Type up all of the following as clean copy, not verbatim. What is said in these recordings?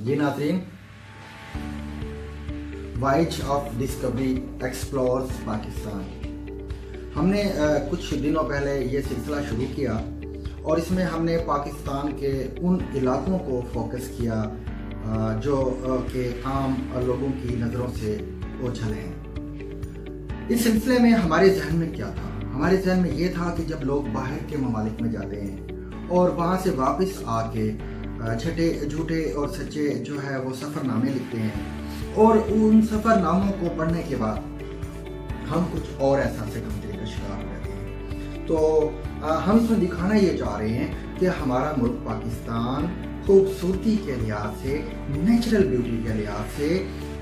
जी नाज़रीन, voyage of discovery explores Pakistan. हमने कुछ दिनों पहले ये सिलसिला शुरू किया और इसमें हमने पाकिस्तान के उन इलाकों को फोकस किया जो कि आम लोगों की नज़रों से ओझल हैं। इस सिलसिले में हमारे जहन में क्या था? हमारे जहन में ये था कि जब लोग बाहर के ममालिक में जाते हैं और वहाँ से वापस आके छठे झूठे और सच्चे जो है वो सफ़रनामे लिखते हैं और उन सफ़रनामों को पढ़ने के बाद हम कुछ और एहसास गमगीनी का शिकार हो जाते हैं। तो हम इसमें दिखाना ये चाह रहे हैं कि हमारा मुल्क पाकिस्तान खूबसूरती के लिहाज से, नेचुरल ब्यूटी के लिहाज से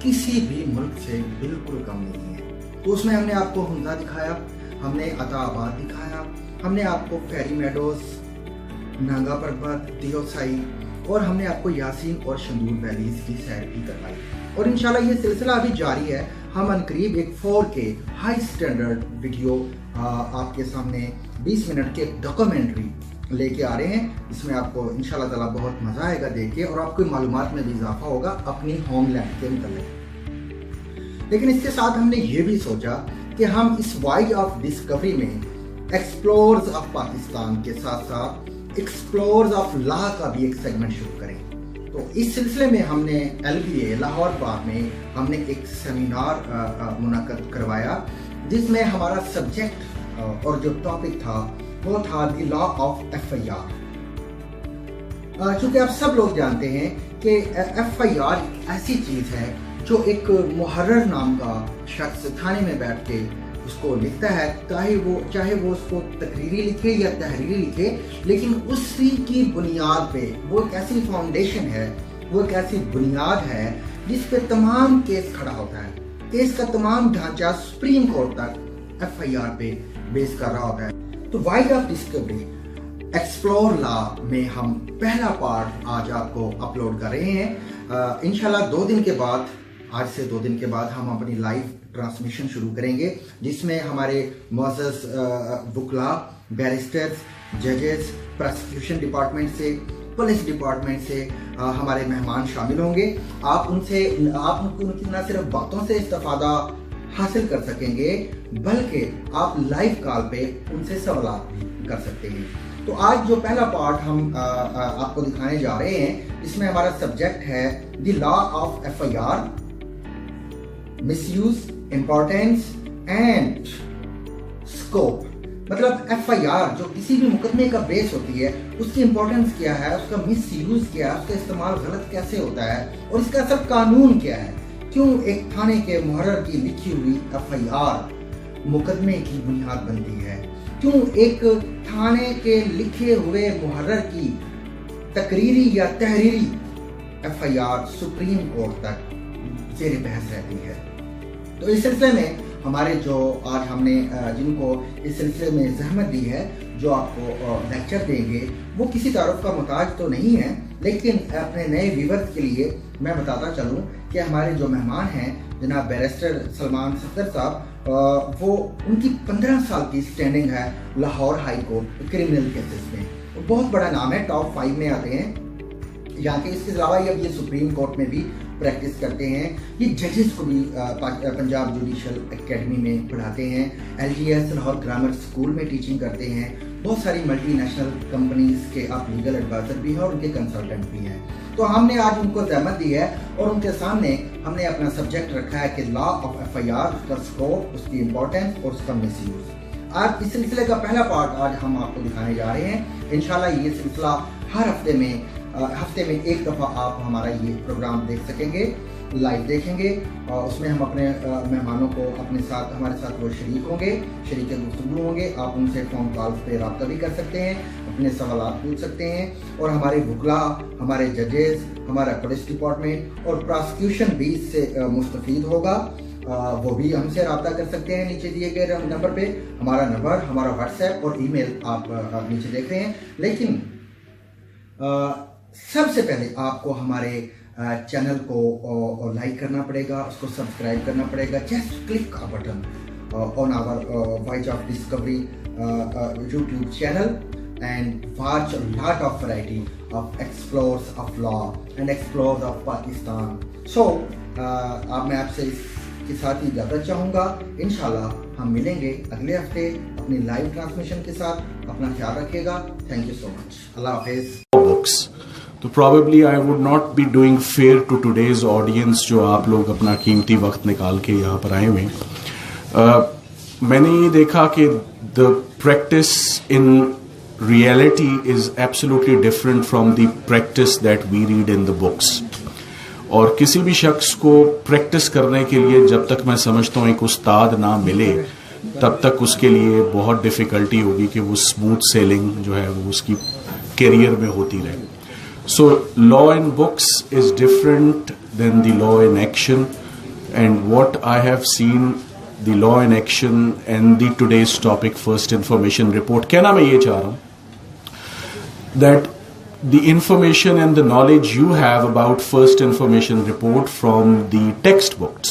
किसी भी मुल्क से बिल्कुल कम नहीं है। तो उसमें हमने आपको हुंजा दिखाया, हमने अताबाद दिखाया, हमने आपको फेरी मेडोज, नांगा पर्वत, दियोसाई और हमने आपको यासीन और शंदूर वैलीज की सैर भी करवाई। और इंशाल्लाह ये सिलसिला अभी जारी है। हम अनकरीब एक 4K हाई स्टैंडर्ड वीडियो आपके सामने 20 मिनट के डॉक्यूमेंट्री लेके आ रहे हैं। इसमें आपको इंशाल्लाह ताला बहुत मज़ा आएगा देख के और आपको मालूमात में भी इजाफा होगा अपनी होमलैंड के मतलब। लेकिन इसके साथ हमने ये भी सोचा कि हम इस वॉयज ऑफ डिस्कवरी में एक्सप्लोर्स ऑफ पाकिस्तान के साथ साथ एक्सप्लोर्स ऑफ लॉ का भी एक सेगमेंट शुरू करें। तो इस सिलसिले में हमने LBA लाहौर बाग में हमने एक सेमिनार मुनक्कद करवाया जिसमें हमारा सब्जेक्ट और जो टॉपिक था वो था द लॉ ऑफ FIR। चूँकि आप सब लोग जानते हैं कि FIR ऐसी चीज़ है जो एक मुहर्रर नाम का शख्स थाने में बैठ के उसको लिखता है, चाहे वो उसको तकरीरी लिखे या तहरीरी लिखे, लेकिन उसी की बुनियाद पे वो एक ऐसी फाउंडेशन है, वो एक ऐसी बुनियाद है जिस पे तमाम केस खड़ा होता है। केस का तमाम ढांचा सुप्रीम कोर्ट तक FIR पे बेस कर रहा होता है। तो voyage of discovery explore law में हम पहला पार्ट आज आपको अपलोड कर रहे हैं। इंशाल्लाह 2 दिन के बाद, आज से 2 दिन के बाद हम अपनी लाइव ट्रांसमिशन शुरू करेंगे जिसमें हमारे मुअज़्ज़ज़ वुकला, बैरिस्टर्स, जजेस, प्रोसिक्यूशन डिपार्टमेंट से, पुलिस डिपार्टमेंट से हमारे मेहमान शामिल होंगे। आप उनकी न सिर्फ बातों से इस्तिफादा हासिल कर सकेंगे बल्कि आप लाइव कॉल पे उनसे सवाल भी कर सकते हैं। तो आज जो पहला पार्ट हम आपको दिखाने जा रहे हैं इसमें हमारा सब्जेक्ट है the law of FIR, misuse, importance and scope. मतलब FIR जो किसी भी मुकदमे का बेस होती है उसकी इम्पोर्टेंस क्या है, उसका मिसयूज क्या है, उसका इस्तेमाल गलत कैसे होता है और इसका असल कानून क्या है। क्यों एक थाने के मुहर्रर की लिखी हुई FIR मुकदमे की बुनियाद बनती है, क्यों एक थाने के लिखे हुए मुहर्रर की तकरीरी या तहरीरी FIR सुप्रीम कोर्ट तक ज़ेर बहस रहती है। तो इस सिलसिले में हमारे जो आज हमने जिनको इस सिलसिले में जहमत दी है, जो आपको लेक्चर देंगे, वो किसी तारुफ का मुताज तो नहीं है, लेकिन अपने नए व्यूअर्स के लिए मैं बताता चलूँ कि हमारे जो मेहमान हैं जनाब बैरिस्टर सलमान सफदर साहब, वो उनकी 15 साल की स्टैंडिंग है Lahore high court criminal cases में। बहुत बड़ा नाम है, टॉप 5 में आते हैं यहाँ के। इसके अलावा ये सुप्रीम कोर्ट में भी प्रैक्टिस करते हैं। ये जजेस को भी पंजाब जुडिशल एकेडमी में पढ़ाते हैं, LGS लाहौर ग्रामर स्कूल में टीचिंग करते हैं। बहुत सारी मल्टीनेशनल कंपनीज के आप लीगल एडवाइजर भी हैं और उनके कंसल्टेंट भी हैं। तो हमने आज उनको जहमत दी है और उनके सामने हमने अपना सब्जेक्ट रखा है कि लॉ ऑफ FIR, उसका स्कोप, उसकी इम्पोर्टेंस और उसका मिसयूज। आज इस सिलसिले का पहला पार्ट आज हम आपको दिखाने जा रहे हैं। इंशाल्लाह ये सिलसिला हर हफ्ते में एक दफ़ा आप हमारा ये प्रोग्राम देख सकेंगे, लाइव देखेंगे और उसमें हम अपने मेहमानों को हमारे साथ वो शरीक होंगे, शरीक गुफ्तगू होंगे। आप उनसे फ़ोन कॉल्स पे रब्ता भी कर सकते हैं, अपने सवाल पूछ सकते हैं और हमारे वुकला, हमारे जजेस, हमारा पुलिस डिपार्टमेंट और प्रोसिक्यूशन भी इससे मुस्तफ़ीद होगा। वो भी हमसे रब्ता कर सकते हैं नीचे दिए गए नंबर पे। हमारा नंबर, हमारा व्हाट्सएप और ईमेल आप नीचे देख रहे हैं। लेकिन सबसे पहले आपको हमारे चैनल को लाइक करना पड़ेगा, उसको सब्सक्राइब करना पड़ेगा। Just click a button on our Voice of Discovery YouTube channel and watch a lot of variety of explorers of law and explorers of Pakistan. So अब मैं आपसे इसके साथ ही इजाज़त चाहूँगा. इंशाल्लाह हम मिलेंगे अगले हफ्ते अपनी लाइव ट्रांसमिशन के साथ. अपना ख्याल रखिएगा. Thank you so much. Allah हाफिज़. Books. तो probably I would not be doing fair to today's audience जो आप लोग अपना कीमती वक्त निकाल के यहाँ पर आए हुए. मैंने ये देखा कि the practice in reality is absolutely different from the practice that we read in the books. और किसी भी शख्स को प्रैक्टिस करने के लिए जब तक मैं समझता हूँ एक उस्ताद ना मिले तब तक उसके लिए बहुत डिफ़िकल्टी होगी कि वो स्मूथ सेलिंग जो है वो उसकी करियर में होती रहे. So law in books is different than the law in action, and what I have seen the law in action and the today's topic first information report. कहना मैं ये चाह रहा हूँ that the information and the knowledge you have about first information report from the textbooks,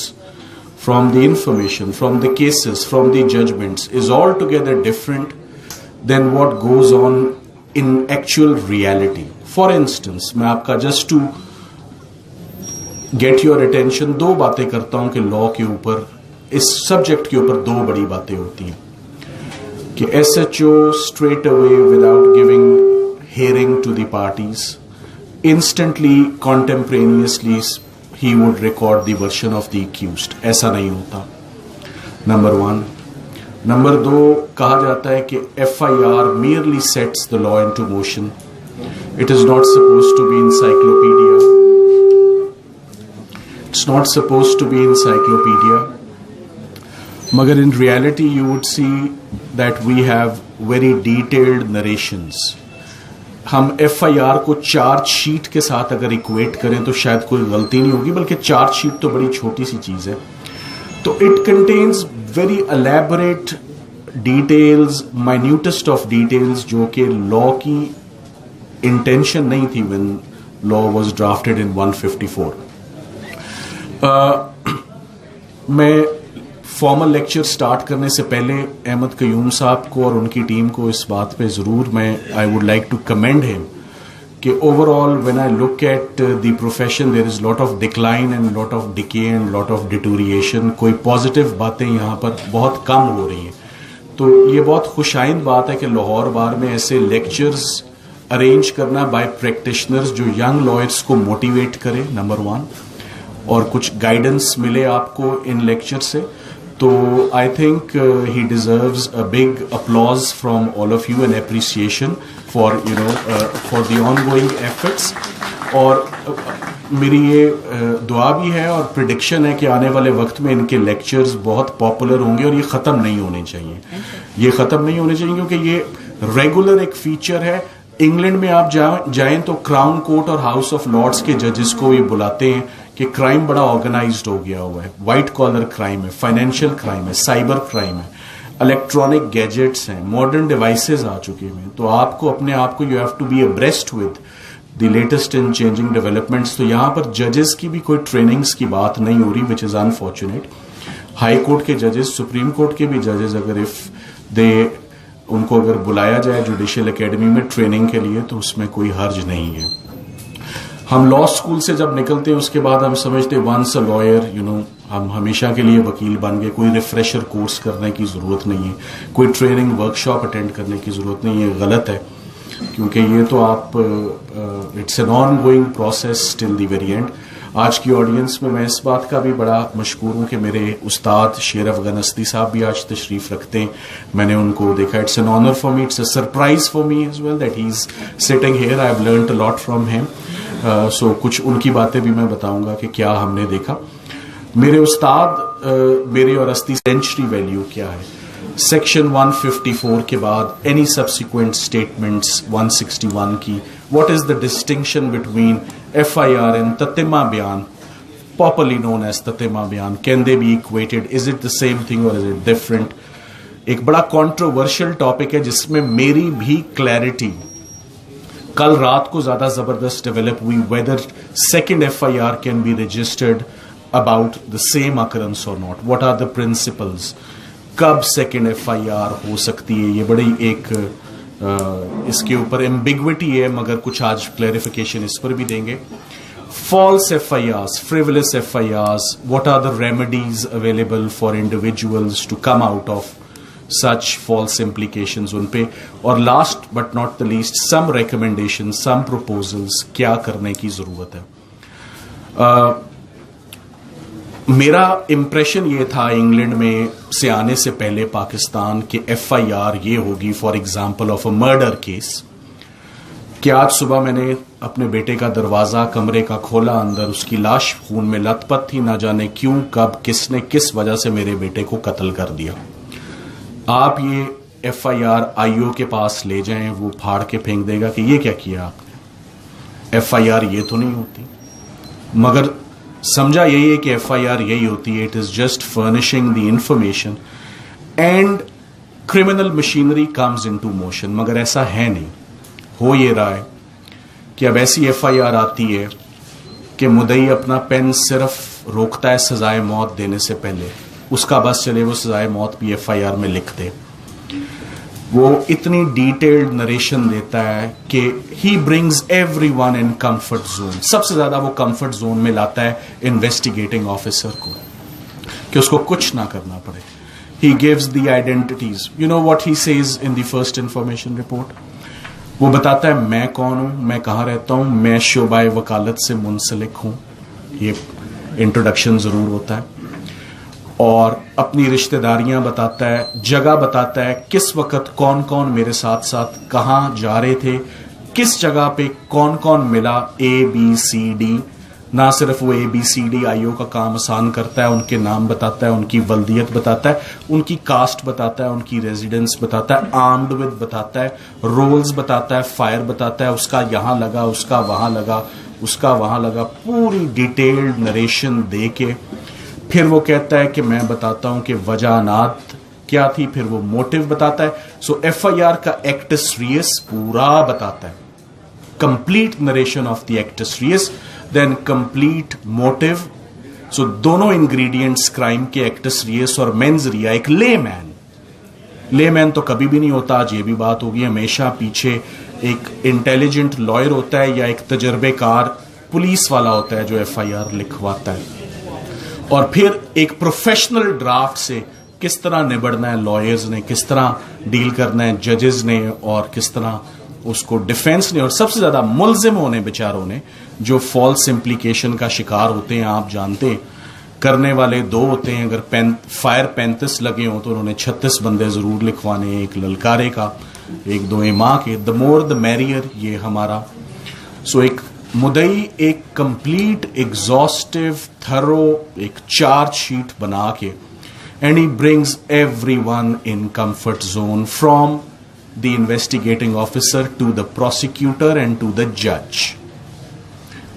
from the information, from the cases, from the judgments is altogether different than what goes on in actual reality. For instance, मैं आपका just to get your attention दो बातें करता हूँ कि law के ऊपर, इस subject के ऊपर दो बड़ी बातें होती हैं कि SHO straight away without giving hearing to the parties, instantly, contemporaneously, he would record the version of the accused. ऐसा नहीं होता. Number one. Number दो, कहा जाता है कि FIR merely sets the law into motion. It is not supposed to be encyclopedia. It's not supposed to be encyclopedia. मगर in reality, you would see that we have very detailed narrations. हम FIR को charge sheet के साथ अगर equate करें तो शायद कोई गलती नहीं होगी, बल्कि चार्ज शीट तो बड़ी छोटी सी चीज़ है. तो it contains very elaborate details, minutest of details, जो कि लॉ की इंटेंशन नहीं थी व्हेन लॉ वाज ड्राफ्टेड इन 154. मैं फॉर्मल लेक्चर स्टार्ट करने से पहले अहमद कयूम साहब को और उनकी टीम को इस बात पे ज़रूर I would like to commend him कि overall when I look at the profession there is lot of decline and lot of decay and lot of deterioration. कोई पॉजिटिव बातें यहाँ पर बहुत कम हो रही हैं. तो ये बहुत खुशाइंद बात है कि लाहौर बार में ऐसे लेक्चर्स अरेंज करना बाय प्रैक्टिशनर्स जो यंग लॉयर्स को मोटिवेट करे, नंबर वन, और कुछ गाइडेंस मिले आपको इन लेक्चर से. तो I think he deserves a big applause from all of you and appreciation for for the ongoing efforts. और मेरी ये दुआ भी है और प्रिडिक्शन है कि आने वाले वक्त में इनके लेक्चर्स बहुत पॉपुलर होंगे और ये ख़त्म नहीं होने चाहिए. ये ख़त्म नहीं होने चाहिए क्योंकि ये रेगुलर एक फीचर है. इंग्लैंड में आप जाएं तो क्राउन कोर्ट और हाउस ऑफ लॉर्ड्स के जजेस को ये बुलाते हैं कि क्राइम बड़ा ऑर्गेनाइज्ड हो गया हुआ है. वाइट कॉलर क्राइम है, फाइनेंशियल क्राइम है, साइबर क्राइम है, इलेक्ट्रॉनिक गैजेट्स हैं, मॉडर्न डिवाइसेस आ चुके हैं. तो आपको अपने आप को you have to be abreast with the latest in changing developments. तो यहाँ पर जजेस की भी कोई ट्रेनिंग्स की बात नहीं हो रही, which is unfortunate. High court के जजेस, सुप्रीम कोर्ट के भी जजेस, अगर उनको अगर बुलाया जाए जुडिशियल एकेडमी में ट्रेनिंग के लिए तो उसमें कोई हर्ज नहीं है. हम लॉ स्कूल से जब निकलते हैं उसके बाद हम समझते वंस अ लॉयर हम हमेशा के लिए वकील बन गए. कोई रिफ्रेशर कोर्स करने की ज़रूरत नहीं है, कोई ट्रेनिंग वर्कशॉप अटेंड करने की ज़रूरत नहीं है. गलत है, क्योंकि ये तो आप it's an on going process till the very and. आज की ऑडियंस में मैं इस बात का भी बड़ा मशकूर हूँ कि मेरे उस्ताद शेर अफगान अस्दी साहब भी आज तशरीफ़ रखते हैं. मैंने उनको देखा. It's an honour for me, it's a surprise for me as well that he is sitting here. I have learned a lot from him. So कुछ उनकी बातें भी मैं बताऊंगा कि क्या हमने देखा. मेरे उस्ताद मेरे और अस्दी सेंचुरी वैल्यू क्या है. सेक्शन 154 के बाद एनी सब्सिक्वेंट स्टेटमेंट्स 161 की. What is the distinction between FIR and ततिमा बयान, पॉपुलरली नोन एज ततिमा बयान. Can they be equated? Is it the same thing और इज इट डिफरेंट? एक बड़ा कॉन्ट्रोवर्शियल टॉपिक है जिसमें मेरी भी क्लैरिटी कल रात को ज्यादा जबरदस्त डेवलप हुई. Whether second FIR can be registered about the same occurrence और not. What are the principles? कब सेकेंड FIR हो सकती है? ये बड़ी एक इसके ऊपर एम्बिग्विटी है, मगर कुछ आज क्लैरिफिकेशन इस पर भी देंगे. False FIRs, frivolous FIRs, what are the remedies available for individuals to come out of such false implications उन पे, और last but not the least some recommendations, some proposals, क्या करने की ज़रूरत है. मेरा इम्प्रेशन ये था इंग्लैंड में से आने से पहले पाकिस्तान के FIR ये होगी for example of a murder case, कि आज सुबह मैंने अपने बेटे का दरवाजा कमरे का खोला, अंदर उसकी लाश खून में लथपथ थी, ना जाने क्यों कब किसने किस वजह से मेरे बेटे को कत्ल कर दिया. आप ये FIR IO के पास ले जाएं, वो फाड़ के फेंक देगा कि ये क्या किया आपने. FIR ये तो नहीं होती, मगर समझा यही है कि FIR यही होती है. It is just furnishing the information and criminal machinery comes into motion. मगर ऐसा है नहीं. हो ये रहा है कि अब ऐसी FIR आती है कि मुद्दई अपना पेन सिर्फ रोकता है सजाए मौत देने से पहले, उसका बस चले वो सजाए मौत भी FIR में लिख दे. वो इतनी डिटेल्ड नरेशन देता है कि ही brings everyone in comfort zone. सबसे ज्यादा वो कंफर्ट जोन में लाता है इन्वेस्टिगेटिंग ऑफिसर को, कि उसको कुछ ना करना पड़े. He gives the identities. You know what he says in the first information report. वो बताता है मैं कौन हूं, मैं कहां रहता हूं, मैं शोबाए वकालत से मुंसलिक हूं. ये इंट्रोडक्शन जरूर होता है. और अपनी रिश्तेदारियां बताता है, जगह बताता है, किस वक्त कौन कौन मेरे साथ साथ कहां जा रहे थे, किस जगह पे कौन कौन मिला. ABCD. ना सिर्फ वो ABCD IO का काम आसान करता है, उनके नाम बताता है, उनकी वल्दियत बताता है, उनकी कास्ट बताता है, उनकी रेजिडेंस बताता है, आर्म्ड विद बताता है, रोल्स बताता है, फायर बताता है, उसका यहां लगा, उसका वहां लगा, उसका वहां लगा. पूरी डिटेल्ड नरेशन दे के फिर वो कहता है कि मैं बताता हूं कि वजहनात क्या थी, फिर वो मोटिव बताता है. सो FIR का एक्टस रियस पूरा बताता है, complete narration of the actus reus, then complete motive. So दोनों इंग्रेडिएंट्स क्राइम के, एक्टस रियस और मेंस रिया. एक लेमैन तो कभी भी नहीं होता, आज ये भी बात होगी, हमेशा पीछे एक इंटेलिजेंट लॉयर होता है या एक तजर्बेकार पुलिस वाला होता है जो FIR लिखवाता है. और फिर एक प्रोफेशनल ड्राफ्ट से किस तरह निबड़ना है लॉयर्स ने, किस तरह डील करना है जजेस ने, और किस तरह उसको डिफेंस ने, और सबसे ज्यादा मुलजिमों ने, बेचारों ने, जो फॉल्स इम्प्लीकेशन का शिकार होते हैं. आप जानते हैं करने वाले दो होते हैं. अगर फायर 35 लगे हों तो उन्होंने 36 बंदे जरूर लिखवाने, एक ललकारे का, एक दो इमा के. द मोर द मैरियर ये हमारा. सो एक मुदई एक कंप्लीट एग्जॉस्टिव थरो एक चार्ज शीट बना के, and he brings everyone in comfort zone from the investigating officer to the prosecutor and to the जज.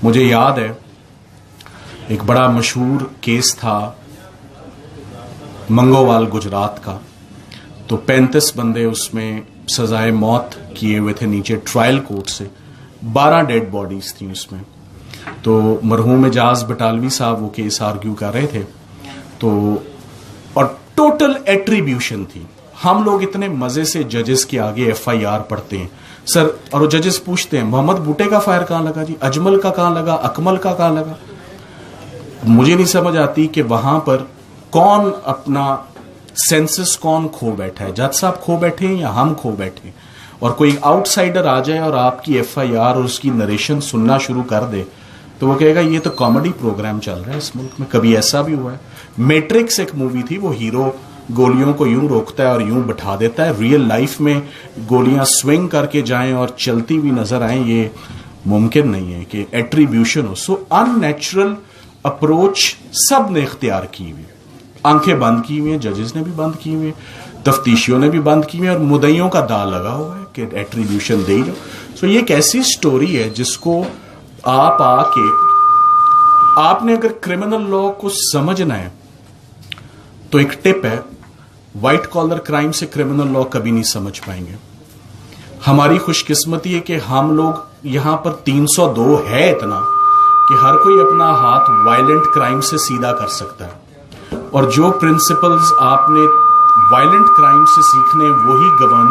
मुझे याद है एक बड़ा मशहूर केस था मंगोवाल गुजरात का. तो 35 बंदे उसमें सजाए मौत किए हुए थे नीचे ट्रायल कोर्ट से. 12 डेड बॉडीज थी उसमें. तो मरहूम एजाज बटालवी साहब वो केस आर्ग्यू कर रहे थे. तो और टोटल एट्रीब्यूशन थी. हम लोग इतने मजे से जजेस के आगे FIR पढ़ते हैं सर, और वो जजेस पूछते हैं मोहम्मद बूटे का फायर कहां लगा जी, अजमल का कहां लगा, अकमल का कहां लगा. मुझे नहीं समझ आती कि वहां पर कौन अपना सेंसस कौन खो बैठा है. जज साहब खो बैठे हैं या हम खो बैठे हैं. और कोई आउटसाइडर आ जाए और आपकी FIR और उसकी नरेशन सुनना शुरू कर दे तो वो कहेगा ये तो कॉमेडी प्रोग्राम चल रहा है इस मुल्क में. कभी ऐसा भी हुआ है. मैट्रिक्स एक मूवी थी, वो हीरो गोलियों को यूं रोकता है और यूं बैठा देता है. रियल लाइफ में गोलियां स्विंग करके जाएं और चलती हुई नजर आए, ये मुमकिन नहीं है कि एट्रीब्यूशन हो. सो अननेचुरल अप्रोच सब ने इख्तियार की हुई. आंखें बंद की हुई हैं, जजेस ने भी बंद की हुई, तफ्तीशियों ने भी बंद की हुई, और मुद्दइयों का दाव लगा हुआ है कि एट्रीब्यूशन दे दो. सो ये एक ऐसी स्टोरी है जिसको आप आके, आपने अगर क्रिमिनल लॉ को समझना है तो एक टिप है, व्हाइट कॉलर क्राइम से क्रिमिनल लॉ कभी नहीं समझ पाएंगे. हमारी खुशकिस्मती है कि हम लोग यहां पर 302 है इतना कि हर कोई अपना हाथ वायलेंट क्राइम से सीधा कर सकता है. और जो प्रिंसिपल्स आपने वायलेंट क्राइम से सीखने, वही गवर्न